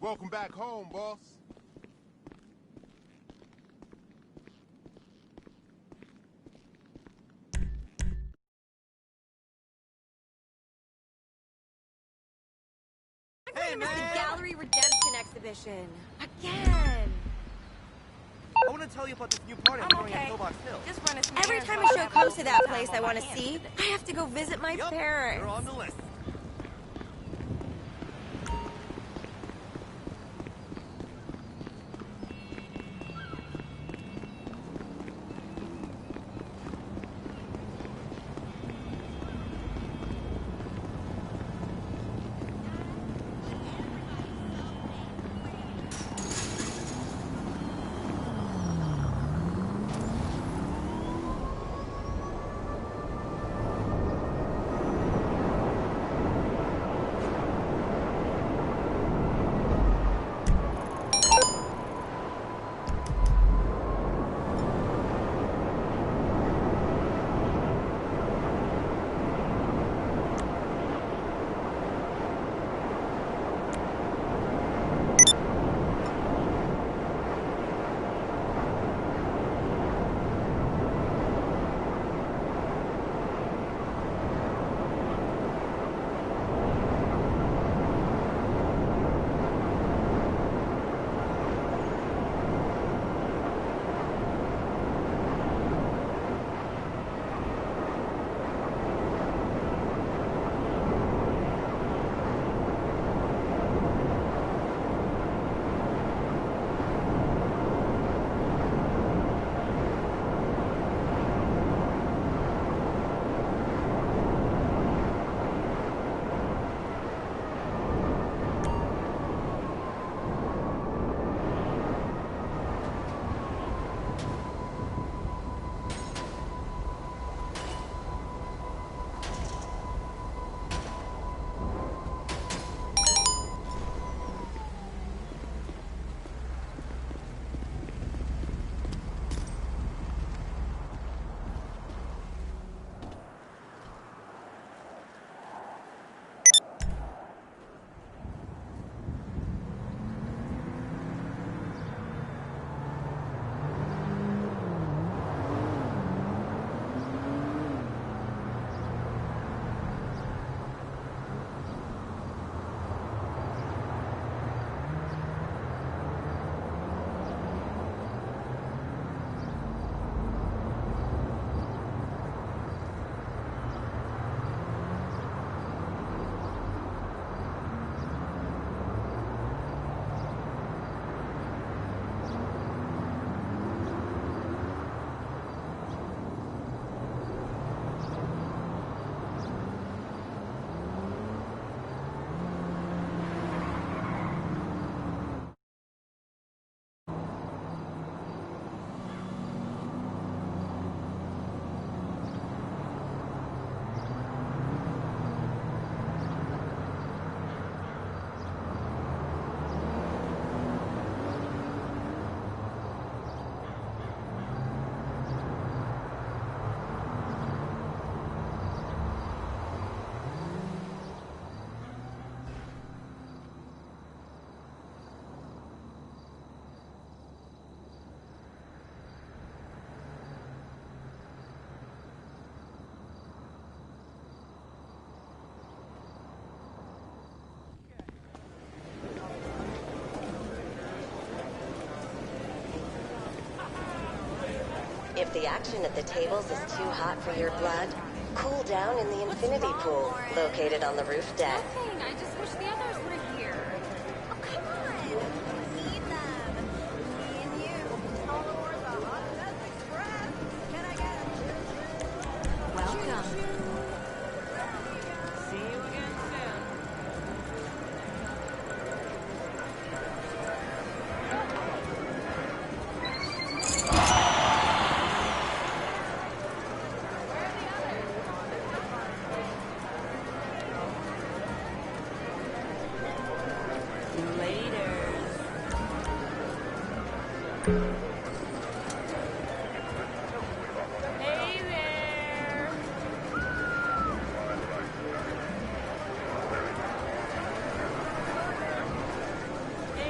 Welcome back home, boss. Hey, man! The Gallery Redemption exhibition. Again! I want to tell you about this new party I'm throwing at Pillbox Hill. Just run us every time a show comes to that place I want to see, I have to go visit my parents. You're on the list. If the action at the tables is too hot for your blood, cool down in the infinity pool, located on the roof deck. Nothing. I just wish the others were here. Oh, come on. We need them. Me and you. Followers of Autodesk Express. Can I get a welcome? See you again soon. Hey there! Hey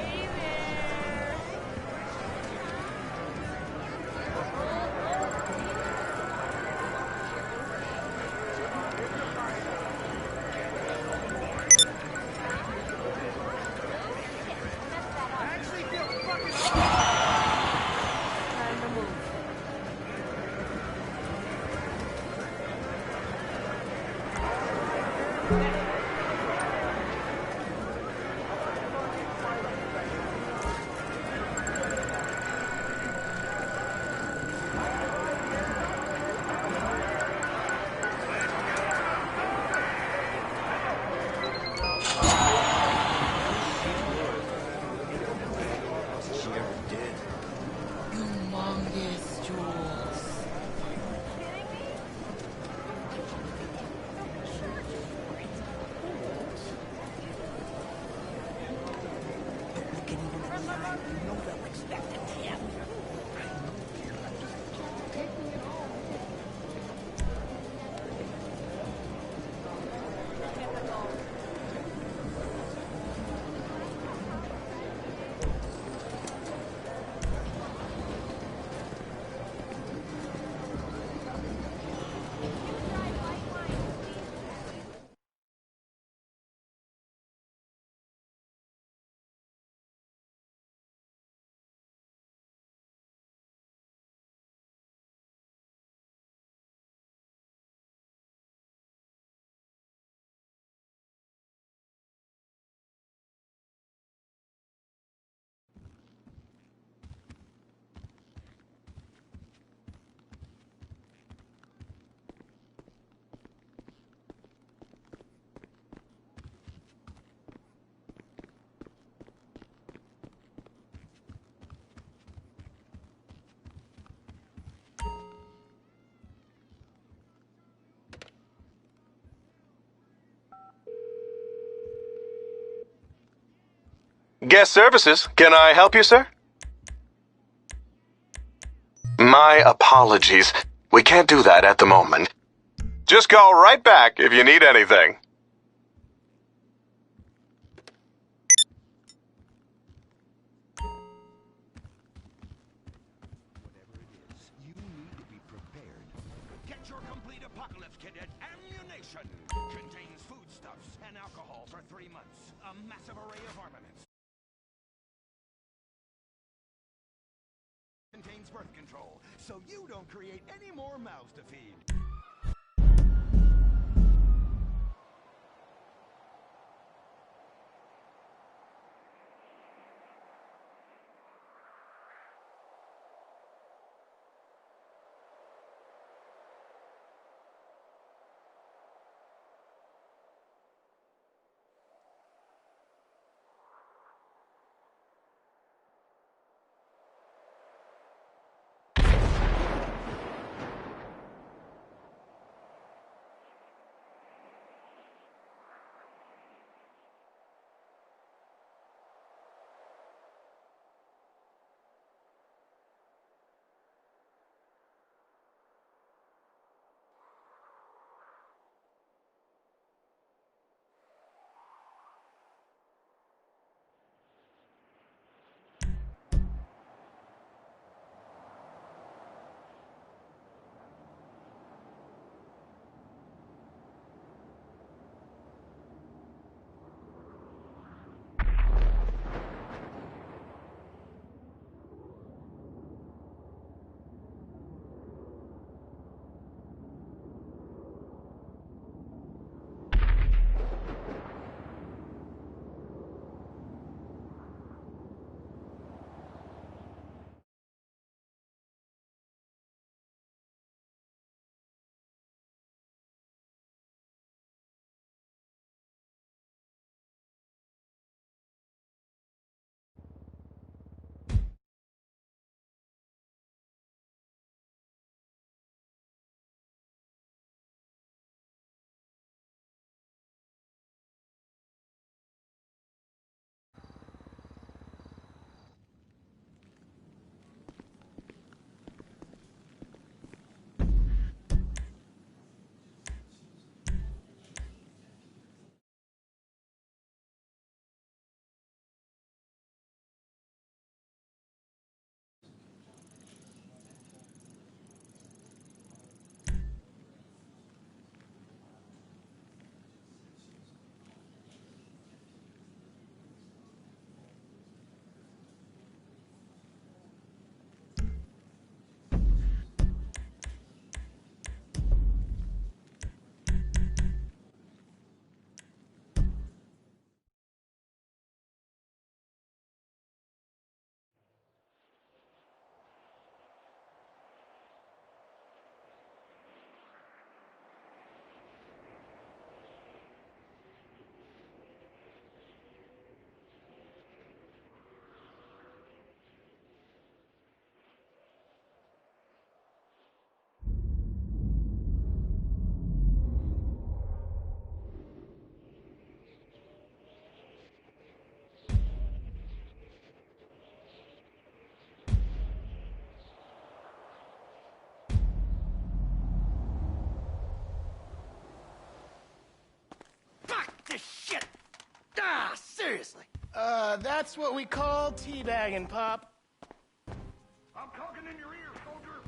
Guest services. Can I help you, sir? My apologies. We can't do that at the moment. Just call right back if you need anything. You need to be prepared. Get your complete apocalypse kit at Ammunition. Contains foodstuffs and alcohol for 3 months. A massive array of armaments. Contains birth control, so you don't create any more mouths to feed. This shit! Ah, seriously. That's what we call teabagging, Pop. I'm talking in your ear, soldier.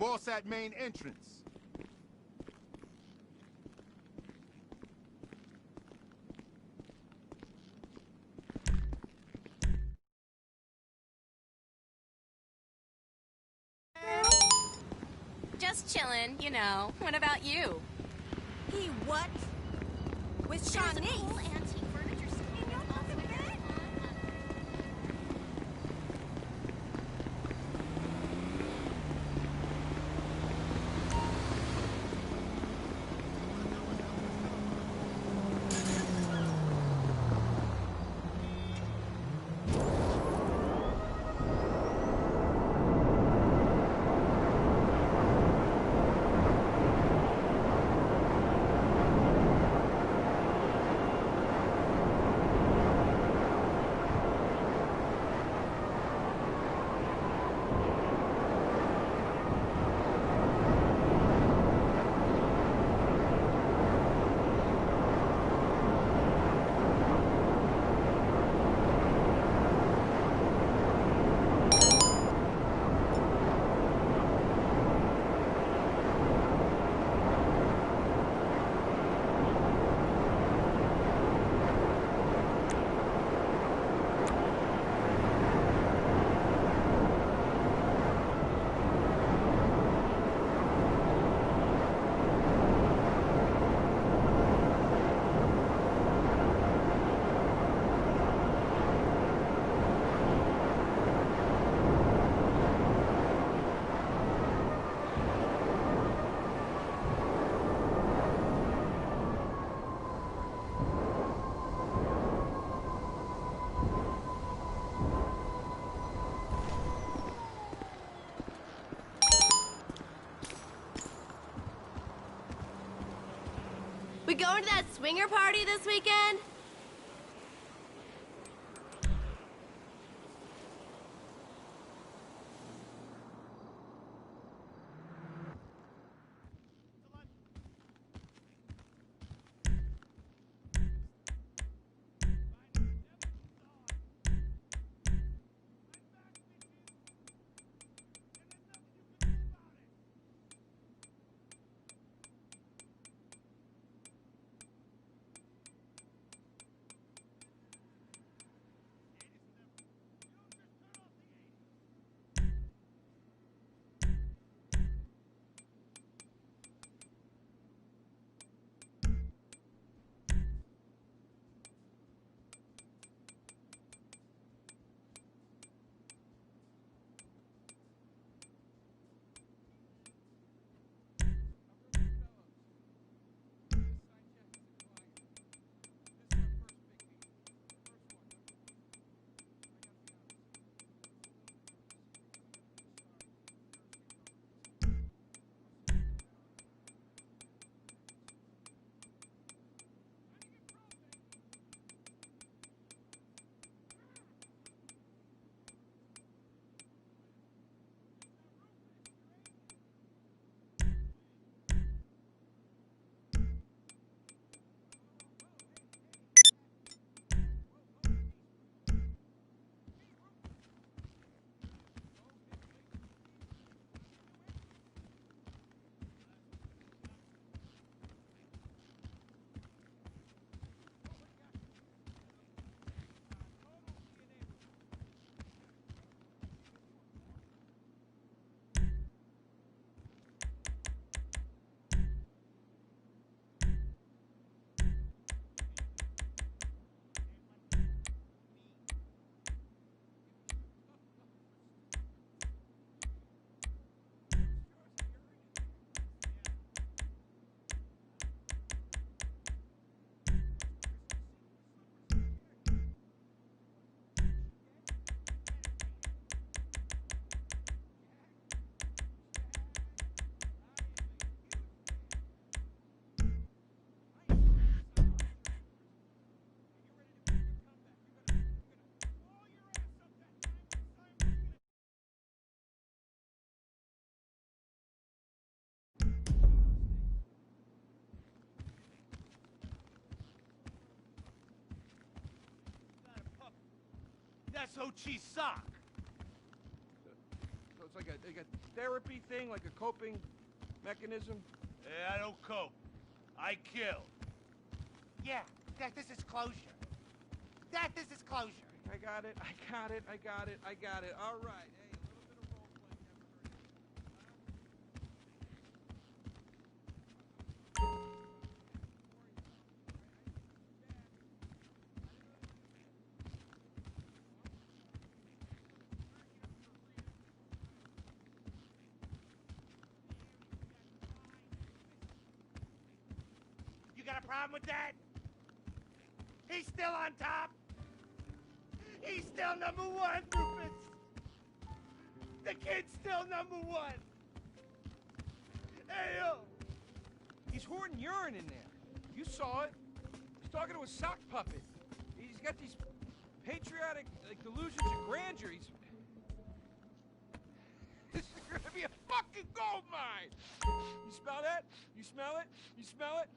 Boss at main entrance. Just chilling, you know. What about you? He what? With Shawnee? Cool antique furniture store. We going to that swinger party this weekend? That's Ho-Chi's sock. it's like a therapy thing, like a coping mechanism. I don't cope. I kill. Yeah, this is closure. This is closure. I got it. All right. Hey, a little bit of role play never hurt. You got a problem with that? He's still on top. He's still number one, Rufus. The kid's still number one. Hey, yo. He's hoarding urine in there. You saw it. He's talking to a sock puppet. He's got these patriotic delusions of grandeur. This is gonna be a fucking gold mine. You smell that? You smell it? You smell it?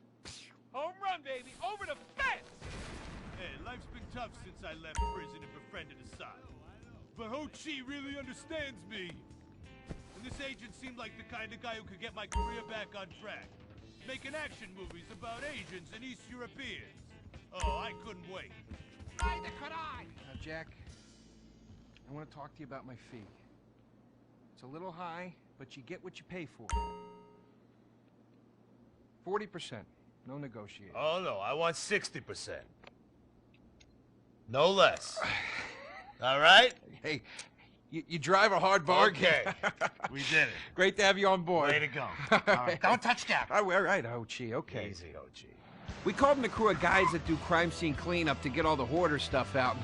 Home run, baby. Over the fence. Hey, life's been tough since I left prison and befriended Assad. But Ho Chi really understands me. And this agent seemed like the kind of guy who could get my career back on track. Making action movies about Asians and East Europeans. Oh, I couldn't wait. Neither could I. Now, Jack, I want to talk to you about my fee. It's a little high, but you get what you pay for. 40%. No negotiation. Oh, no, I want 60%. No less. All right? Hey, you drive a hard bargain. Okay. We did it. Great to have you on board. Way to go. All right. Don't touch that. All right, Ho-Chi, okay. Easy, Ho-Chi. We called in the crew of guys that do crime scene cleanup to get all the hoarder stuff out.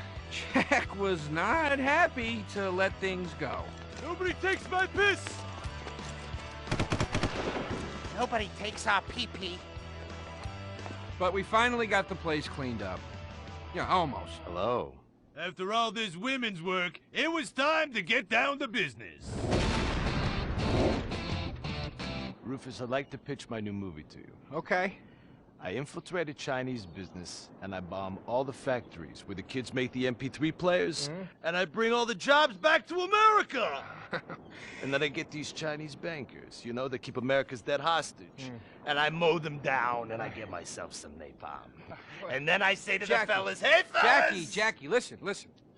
Jack was not happy to let things go. Nobody takes my piss! Nobody takes our pee-pee. But we finally got the place cleaned up. Yeah, almost. Hello. After all this women's work, it was time to get down to business. Rufus, I'd like to pitch my new movie to you. Okay. I infiltrated Chinese business, and I bomb all the factories where the kids make the MP3 players. And I bring all the jobs back to America! And then I get these Chinese bankers, you know, that keep America's dead hostage. And I mow them down, and I get myself some napalm. And then I say to Jackie, the fellas, hey, fellas! Jackie, listen.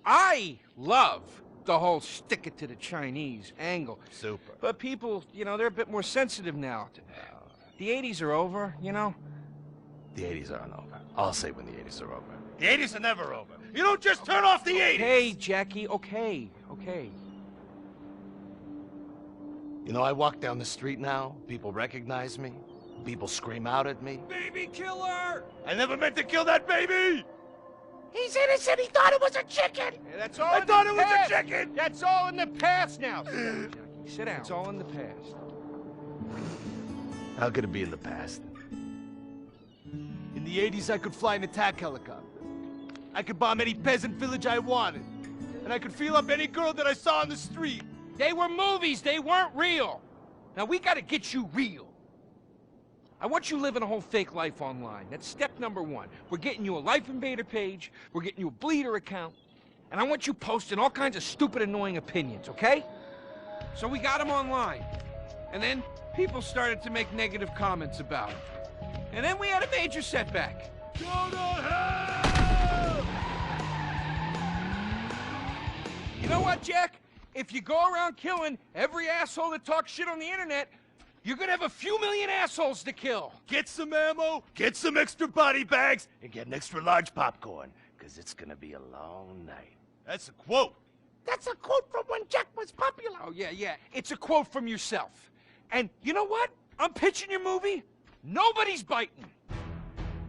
I love the whole stick it to the Chinese angle. Super. But people, you know, they're a bit more sensitive now. The 80s are over, you know? The 80s aren't over. I'll say when the 80s are over. The 80s are never over. You don't just turn off the 80s! Hey, Jackie, okay. You know, I walk down the street now, people recognize me, people scream out at me. Baby killer! I never meant to kill that baby! He's innocent. He thought it was a chicken. Hey, that's all I in thought the it was past. a chicken! That's all in the past now. Sit down, Jackie. Sit down. It's all in the past. How could it be in the past? In the 80s, I could fly an attack helicopter. I could bomb any peasant village I wanted. And I could feel up any girl that I saw on the street. They were movies. They weren't real. Now, we gotta get you real. I want you living a whole fake life online. That's step number one. We're getting you a Life Invader page. We're getting you a Bleeder account. And I want you posting all kinds of stupid, annoying opinions, okay? So we got them online. And then people started to make negative comments about it. And then we had a major setback. Go to hell! You know what, Jack? If you go around killing every asshole that talks shit on the internet, you're gonna have a few million assholes to kill. Get some ammo, get some extra body bags, and get an extra large popcorn, because it's gonna be a long night. That's a quote. That's a quote from when Jack was popular. Oh, yeah. It's a quote from yourself. And you know what? I'm pitching your movie. Nobody's biting.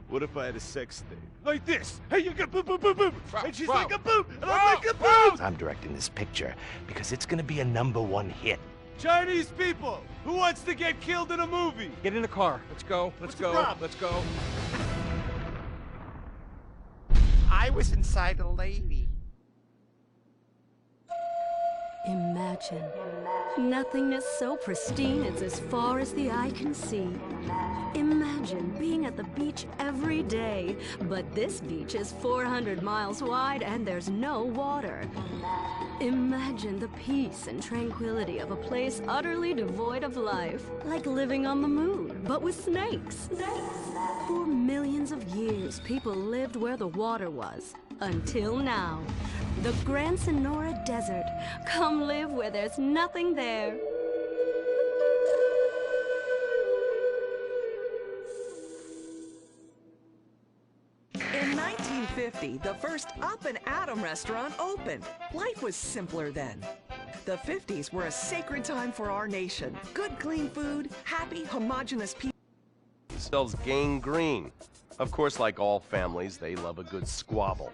What if I had a sex tape? Like this. Hey, you got boop, boop, boop, boop. And she's bro. like a boop, and I'm like a boop. I'm directing this picture because it's gonna be a #1 hit. Chinese people, who wants to get killed in a movie? Get in the car. Let's go. What's the problem? Let's go. I was inside a lady. Imagine Imagine nothingness so pristine it's as far as the eye can see. Imagine being at the beach every day, but this beach is 400 miles wide and there's no water. Imagine the peace and tranquility of a place utterly devoid of life, like living on the moon, but with snakes. For millions of years, people lived where the water was. Until now. The Grand Sonora Desert. Come live where there's nothing there. In 1950, the first Up and Atom restaurant opened. Life was simpler then. The 50s were a sacred time for our nation. Good, clean food, happy, homogenous people. Spells gangrene. Of course, like all families, they love a good squabble.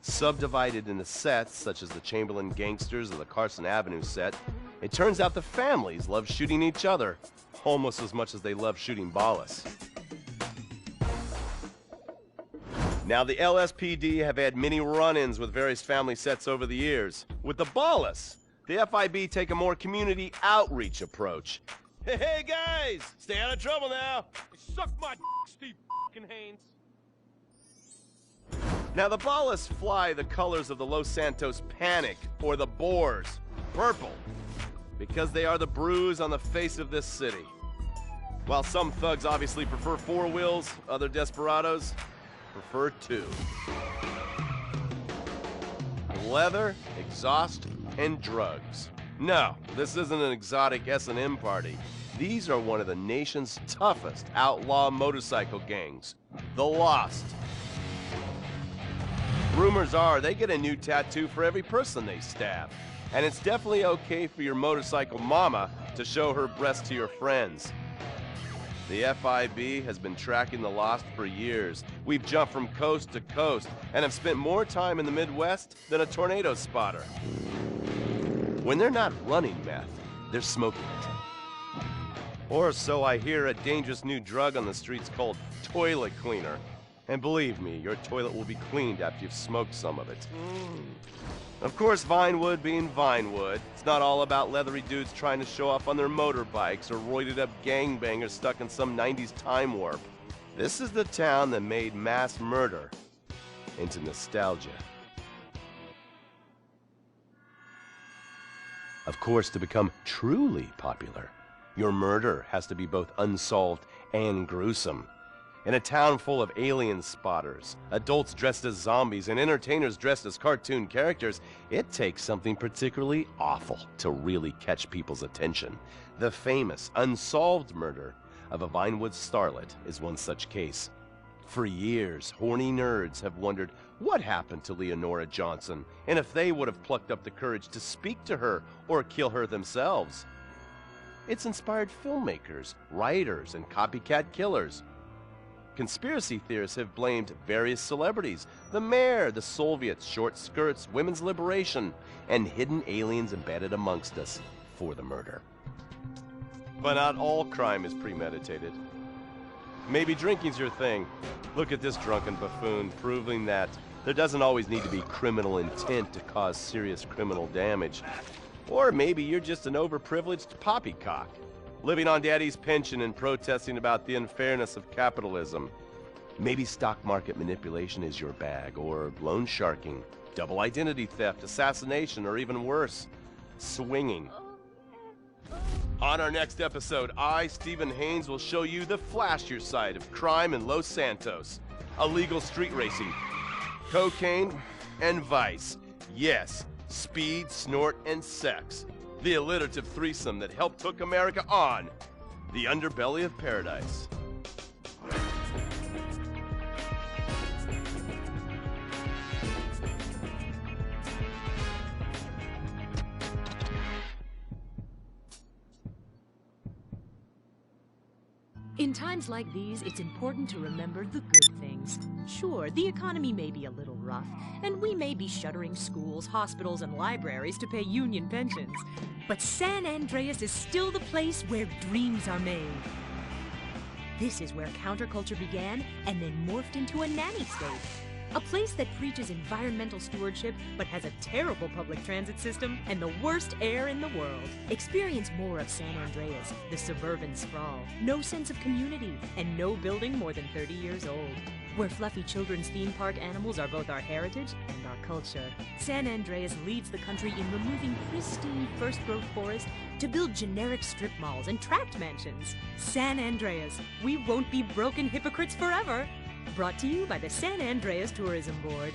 Subdivided into sets, such as the Chamberlain Gangsters or the Carson Avenue set, it turns out the families love shooting each other almost as much as they love shooting Ballas. Now, the LSPD have had many run-ins with various family sets over the years. With the Ballas, the FIB take a more community outreach approach. Hey guys, stay out of trouble now. Suck my Steve Haynes. Now the Ballas fly the colors of the Los Santos Panic, or the Boers, purple, because they are the bruise on the face of this city. While some thugs obviously prefer 4 wheels, other desperados prefer 2. Leather, exhaust, and drugs. No, this isn't an exotic S&M party. These are one of the nation's toughest outlaw motorcycle gangs, the Lost. Rumors are they get a new tattoo for every person they stab. And it's definitely okay for your motorcycle mama to show her breast to your friends. The FIB has been tracking the Lost for years. We've jumped from coast to coast and have spent more time in the Midwest than a tornado spotter. When they're not running meth, they're smoking it. Or so I hear, a dangerous new drug on the streets called toilet cleaner. And believe me, your toilet will be cleaned after you've smoked some of it. Of course, Vinewood being Vinewood, it's not all about leathery dudes trying to show off on their motorbikes or roided up gangbangers stuck in some 90s time warp. This is the town that made mass murder into nostalgia. Of course, to become truly popular, your murder has to be both unsolved and gruesome. In a town full of alien spotters, adults dressed as zombies, and entertainers dressed as cartoon characters, it takes something particularly awful to really catch people's attention. The famous, unsolved murder of a Vinewood starlet is one such case. For years, horny nerds have wondered what happened to Leonora Johnson, and if they would have plucked up the courage to speak to her or kill her themselves. It's inspired filmmakers, writers, and copycat killers. Conspiracy theorists have blamed various celebrities, the mayor, the Soviets, short skirts, women's liberation, and hidden aliens embedded amongst us for the murder. But not all crime is premeditated. Maybe drinking's your thing. Look at this drunken buffoon, proving that there doesn't always need to be criminal intent to cause serious criminal damage. Or maybe you're just an overprivileged poppycock, living on daddy's pension and protesting about the unfairness of capitalism. Maybe stock market manipulation is your bag, or loan sharking, double identity theft, assassination, or even worse, swinging. On our next episode, I, Stephen Haynes, will show you the flashier side of crime in Los Santos. Illegal street racing, cocaine, and vice. Yes, speed, snort, and sex. The alliterative threesome that helped hook America on the underbelly of paradise. In times like these, it's important to remember the good things. Sure, the economy may be a little rough, and we may be shuttering schools, hospitals, and libraries to pay union pensions. But San Andreas is still the place where dreams are made. This is where counterculture began and then morphed into a nanny state. A place that preaches environmental stewardship but has a terrible public transit system and the worst air in the world. Experience more of San Andreas, the suburban sprawl, no sense of community, and no building more than 30 years old. Where fluffy children's theme park animals are both our heritage and our culture. San Andreas leads the country in removing pristine first-growth forest to build generic strip malls and tract mansions. San Andreas, we won't be broken hypocrites forever. Brought to you by the San Andreas Tourism Board.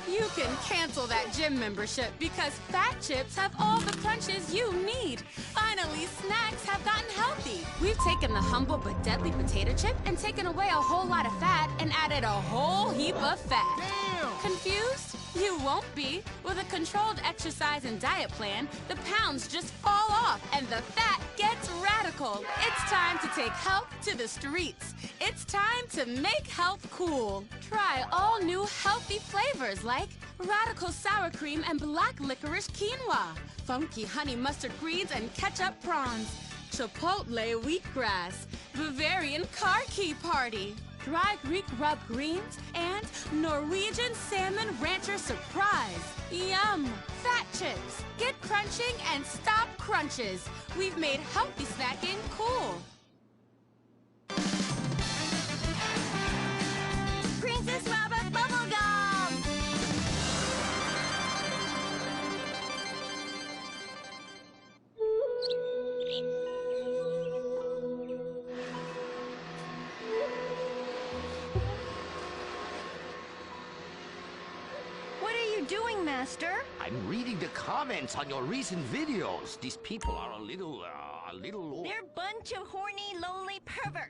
You can cancel that gym membership because Fat Chips have all the crunches you need. Finally, snacks have gotten healthy. We've taken the humble but deadly potato chip and taken away a whole lot of fat and added a whole heap of fat. Damn! Confused? You won't be. With a controlled exercise and diet plan, the pounds just fall off and the fat gets radical. It's time to take health to the streets. It's time to make health cool. Try all new healthy flavors like radical sour cream and black licorice quinoa, funky honey mustard greens and ketchup prawns, chipotle wheatgrass, Bavarian car key party, dry Greek rub greens, and Norwegian salmon rancher surprise. Yum! Fat Chips. Get crunching and stop crunches. We've made healthy snacking cool. Princess Rabbit Bubblegum! What are you doing, Master? I'm reading the comments on your recent videos. These people are a little... They're a bunch of horny, lonely perverts.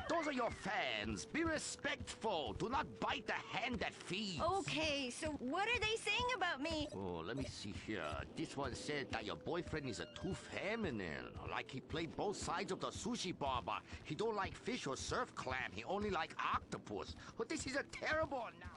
Those are your fans. Be respectful. Do not bite the hand that feeds. Okay, so what are they saying about me? Oh, let me see here. This one said that your boyfriend is too feminine. Like he played both sides of the sushi bar, but he don't like fish or surf clam. He only like octopus. But this is a terrible analogy.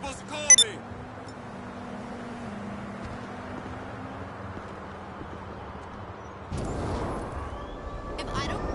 supposed to call me? If I don't...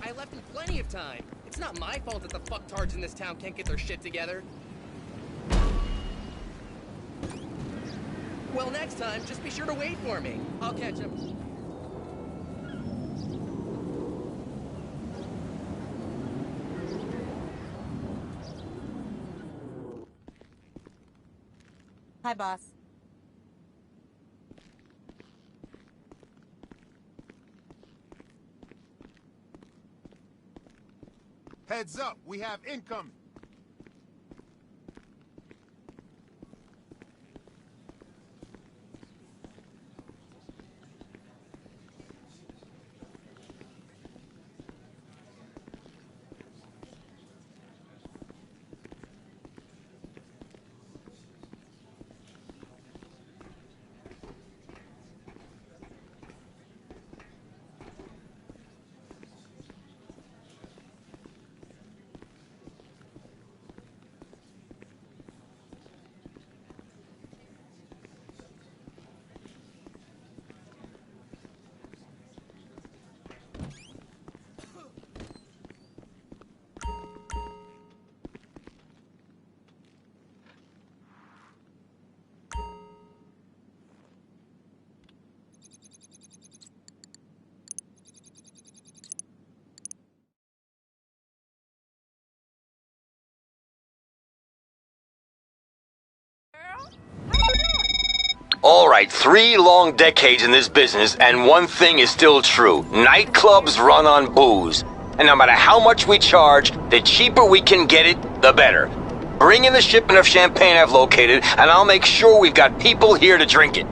I left in plenty of time. It's not my fault that the fucktards in this town can't get their shit together. Well, next time, just be sure to wait for me. I'll catch him. Hi, boss. Heads up, we have income. All right, 3 long decades in this business, and one thing is still true. Nightclubs run on booze. And no matter how much we charge, the cheaper we can get it, the better. Bring in the shipment of champagne I've located, and I'll make sure we've got people here to drink it.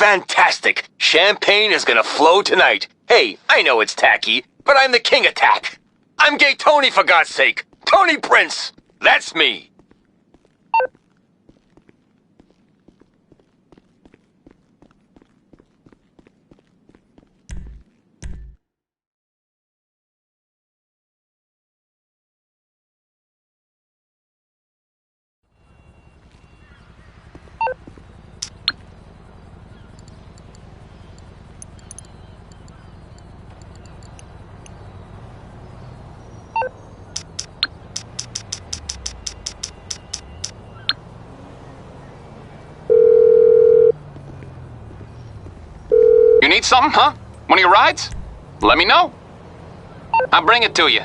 Fantastic! Champagne is gonna flow tonight. Hey, I know it's tacky, but I'm the king of tack. I'm Gay Tony, for God's sake. Tony Prince. That's me. You need something, huh? One of your rides? Let me know. I'll bring it to you.